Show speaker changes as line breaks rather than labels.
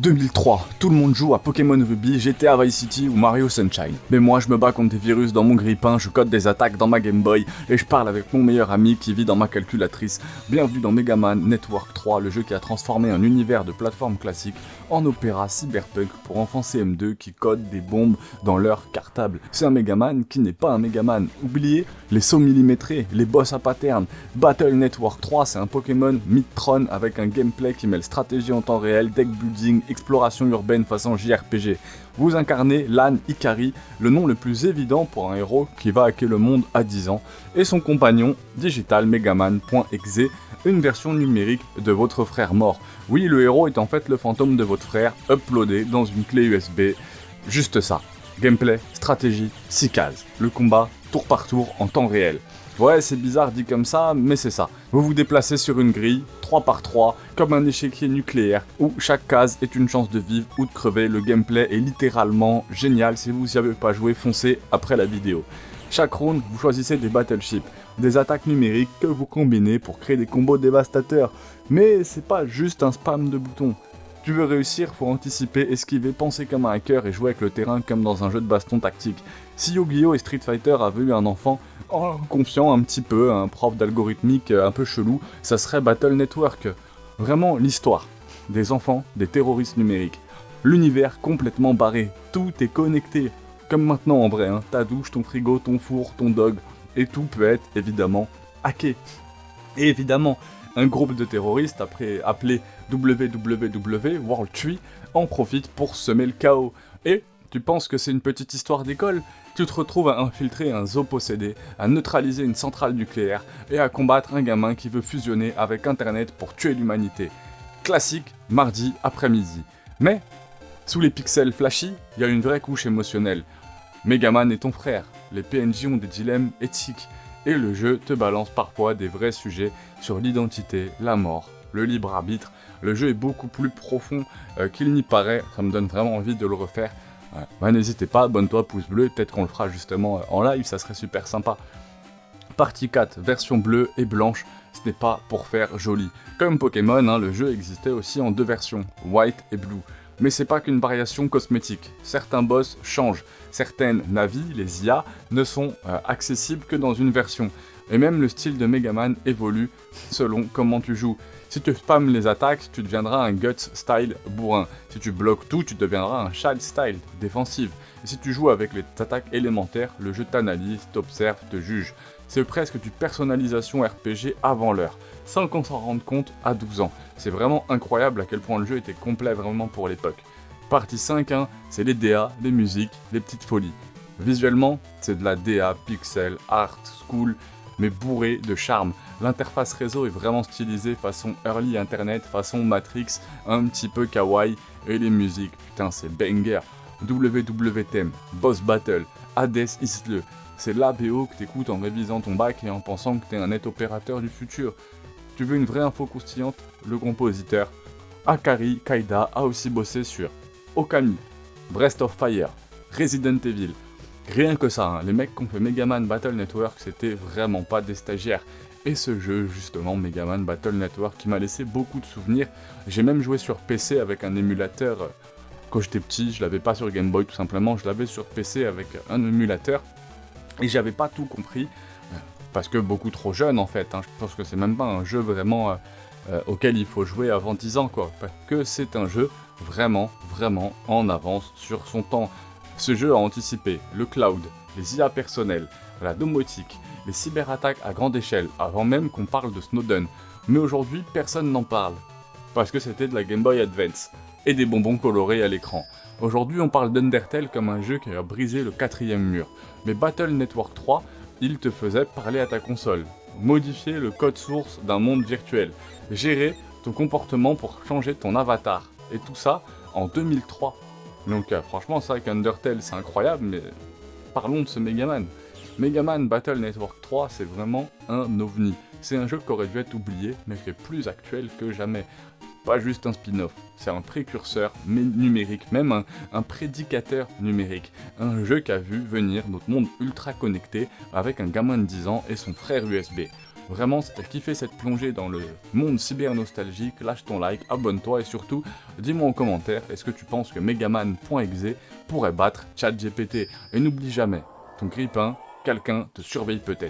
2003, tout le monde joue à Pokémon Ruby, GTA Vice City ou Mario Sunshine. Mais moi je me bats contre des virus dans mon grille-pain, je code des attaques dans ma Game Boy et je parle avec mon meilleur ami qui vit dans ma calculatrice. Bienvenue dans Mega Man Network 3, le jeu qui a transformé un univers de plateforme classique en opéra cyberpunk pour enfants CM2 qui codent des bombes dans leur cartable. C'est un Mega Man qui n'est pas un Mega Man. Oubliez les sauts millimétrés, les boss à pattern. Battle Network 3, c'est un Pokémon Mid-Tron avec un gameplay qui mêle stratégie en temps réel, deck building, exploration urbaine façon JRPG. Vous incarnez Lan Ikari, le nom le plus évident pour un héros qui va hacker le monde à 10 ans, et son compagnon Digital Megaman.exe, une version numérique de votre frère mort. Oui, le héros est en fait le fantôme de votre frère, uploadé dans une clé USB. Juste ça. Gameplay, stratégie, 6 cases. Le combat, tour par tour, en temps réel. Ouais, c'est bizarre dit comme ça, mais c'est ça. Vous vous déplacez sur une grille, 3 par 3, comme un échiquier nucléaire, où chaque case est une chance de vivre ou de crever. Le gameplay est littéralement génial. Si vous n'y avez pas joué, foncez après la vidéo. Chaque round, vous choisissez des battleships, des attaques numériques que vous combinez pour créer des combos dévastateurs. Mais c'est pas juste un spam de boutons. Tu veux réussir, faut anticiper, esquiver, penser comme un hacker et jouer avec le terrain comme dans un jeu de baston tactique. Si Yu-Gi-Oh! Et Street Fighter avaient eu un enfant confiant un petit peu, un prof d'algorithmique un peu chelou, ça serait Battle Network. Vraiment l'histoire. Des enfants, des terroristes numériques. L'univers complètement barré. Tout est connecté. Comme maintenant en vrai, hein. Ta douche, ton frigo, ton four, ton dog. Et tout peut être évidemment hacké. Et évidemment, un groupe de terroristes appelé WWW, World Tree, en profite pour semer le chaos. Et tu penses que c'est une petite histoire d'école? Tu te retrouves à infiltrer un zoo possédé, à neutraliser une centrale nucléaire et à combattre un gamin qui veut fusionner avec Internet pour tuer l'humanité. Classique, mardi après-midi. Mais, sous les pixels flashy, il y a une vraie couche émotionnelle. Megaman est ton frère, les PNJ ont des dilemmes éthiques, et le jeu te balance parfois des vrais sujets sur l'identité, la mort, le libre arbitre. Le jeu est beaucoup plus profond qu'il n'y paraît, ça me donne vraiment envie de le refaire. Ouais. Bah, n'hésitez pas, abonne-toi, pouce bleu, peut-être qu'on le fera justement en live, ça serait super sympa. Partie 4, version bleue et blanche, ce n'est pas pour faire joli. Comme Pokémon, hein, le jeu existait aussi en deux versions, white et blue. Mais c'est pas qu'une variation cosmétique. Certains boss changent. Certaines navis, les IA, ne sont accessibles que dans une version. Et même le style de Megaman évolue selon comment tu joues. Si tu spammes les attaques, tu deviendras un Guts style bourrin. Si tu bloques tout, tu deviendras un Child style défensive. Et si tu joues avec les attaques élémentaires, le jeu t'analyse, t'observe, te juge. C'est presque du personnalisation RPG avant l'heure, sans qu'on s'en rende compte à 12 ans. C'est vraiment incroyable à quel point le jeu était complet vraiment pour l'époque. Partie 5, hein, c'est les DA, les musiques, les petites folies. Visuellement, c'est de la DA, pixel, art, school, mais bourré de charme. L'interface réseau est vraiment stylisée façon early internet, façon Matrix, un petit peu kawaii, et les musiques, putain c'est banger. WWTM, Boss Battle, Hades Isle, c'est la BO que t'écoutes en révisant ton bac et en pensant que t'es un net opérateur du futur. Tu veux une vraie info croustillante? Le compositeur Akari Kaida a aussi bossé sur Okami, Breath of Fire, Resident Evil. Rien que ça, hein, les mecs qui ont fait Megaman Battle Network, c'était vraiment pas des stagiaires. Et ce jeu, justement, Megaman Battle Network, qui m'a laissé beaucoup de souvenirs. J'ai même joué sur PC avec un émulateur. Quand j'étais petit, je l'avais pas sur Game Boy tout simplement, je l'avais sur PC avec un émulateur. Et j'avais pas tout compris, parce que beaucoup trop jeune en fait. Hein. Je pense que c'est même pas un jeu vraiment auquel il faut jouer avant 10 ans, quoi. Parce que c'est un jeu vraiment, vraiment en avance sur son temps. Ce jeu a anticipé le cloud, les IA personnels, la domotique, les cyberattaques à grande échelle, avant même qu'on parle de Snowden. Mais aujourd'hui, personne n'en parle, parce que c'était de la Game Boy Advance, et des bonbons colorés à l'écran. Aujourd'hui, on parle d'Undertale comme un jeu qui a brisé le 4e mur. Mais Battle Network 3, il te faisait parler à ta console, modifier le code source d'un monde virtuel, gérer ton comportement pour changer ton avatar. Et tout ça en 2003. Donc franchement, c'est vrai qu'Undertale, c'est incroyable, mais parlons de ce Megaman. Megaman Battle Network 3, c'est vraiment un ovni. C'est un jeu qui aurait dû être oublié, mais qui est plus actuel que jamais. Pas juste un spin-off, c'est un précurseur numérique, même un prédicateur numérique. Un jeu qui a vu venir notre monde ultra connecté avec un gamin de 10 ans et son frère USB. Vraiment, si t'as kiffé cette plongée dans le monde cyber-nostalgique, lâche ton like, abonne-toi et surtout, dis-moi en commentaire, est-ce que tu penses que Megaman.exe pourrait battre ChatGPT? Et n'oublie jamais, ton grippin, quelqu'un te surveille peut-être.